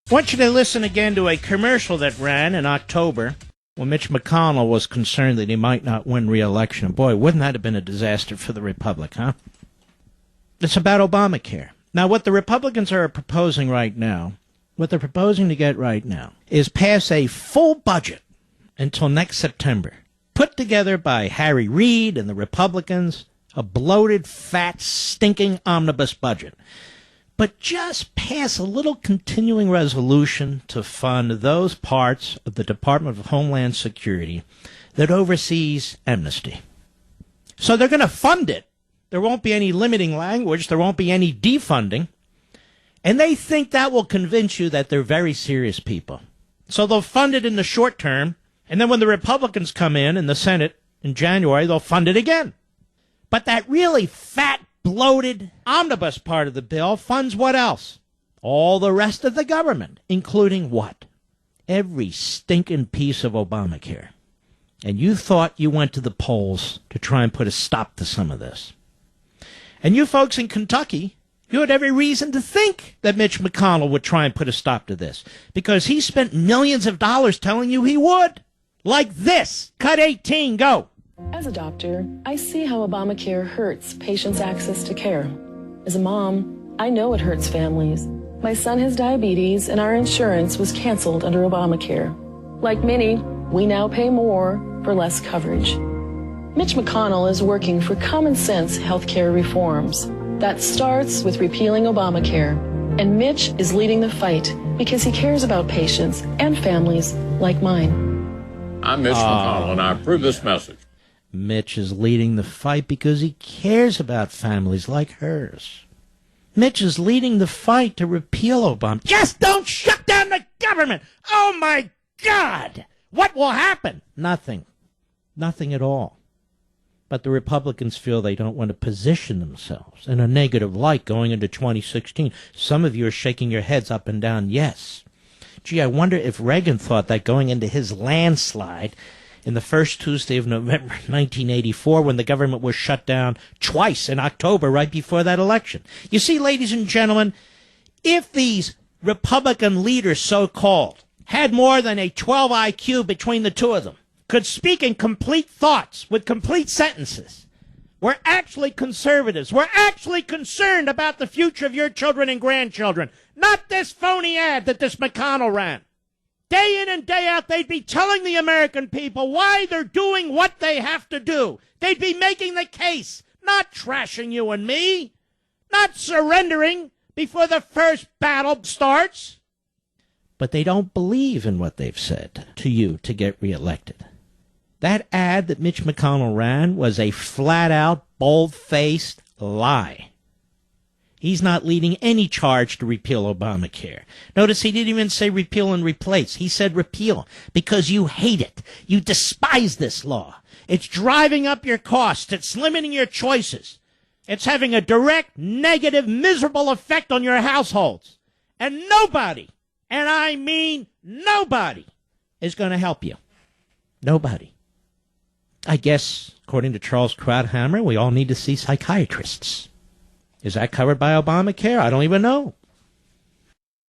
I want you to listen again to a commercial that ran in October when Mitch McConnell was concerned that he might not win re-election. Boy, wouldn't that have been a disaster for the Republic, huh? It's about Obamacare. Now, what the Republicans are proposing right now, what they're proposing to get right now, is pass a full budget until next September, put together by Harry Reid and the Republicans, a bloated, fat, stinking omnibus budget. But just pass a little continuing resolution to fund those parts of the Department of Homeland Security that oversees Amnesty. So they're going to fund it. There won't be any limiting language. There won't be any defunding. And they think that will convince you that they're very serious people. So they'll fund it in the short term. And then when the Republicans come in the Senate in January, they'll fund it again. But that really fat, bloated omnibus part of the bill funds what else? All the rest of the government, including what? Every stinking piece of Obamacare. And you thought you went to the polls to try and put a stop to some of this. And you folks in Kentucky, you had every reason to think that Mitch McConnell would try and put a stop to this, because he spent millions of dollars telling you he would. Like this. Cut 18, go. As a doctor, I see how Obamacare hurts patients' access to care. As a mom, I know it hurts families. My son has diabetes, and our insurance was canceled under Obamacare. Like many, we now pay more for less coverage. Mitch McConnell is working for common-sense health care reforms. That starts with repealing Obamacare. And Mitch is leading the fight because he cares about patients and families like mine. I'm Mitch McConnell, and I approve this message. Mitch is leading the fight because he cares about families like hers. Mitch is leading the fight to repeal Obama. Just don't shut down the government! Oh, my God! What will happen? Nothing. Nothing at all. But the Republicans feel they don't want to position themselves in a negative light going into 2016. Some of you are shaking your heads up and down, yes. Gee, I wonder if Reagan thought that going into his landslide in the first Tuesday of November 1984, when the government was shut down twice in October right before that election. You see, ladies and gentlemen, if these Republican leaders, so-called, had more than a 12 IQ between the two of them, could speak in complete thoughts with complete sentences, we're actually conservatives. We're actually concerned about the future of your children and grandchildren, not this phony ad that this McConnell ran. Day in and day out, they'd be telling the American people why they're doing what they have to do. They'd be making the case, not trashing you and me, not surrendering before the first battle starts. But they don't believe in what they've said to you to get reelected. That ad that Mitch McConnell ran was a flat-out, bold-faced lie. He's not leading any charge to repeal Obamacare. Notice he didn't even say repeal and replace. He said repeal because you hate it. You despise this law. It's driving up your costs. It's limiting your choices. It's having a direct, negative, miserable effect on your households. And nobody, and I mean nobody, is going to help you. Nobody. I guess, according to Charles Krauthammer, we all need to see psychiatrists. Is that covered by Obamacare? I don't even know.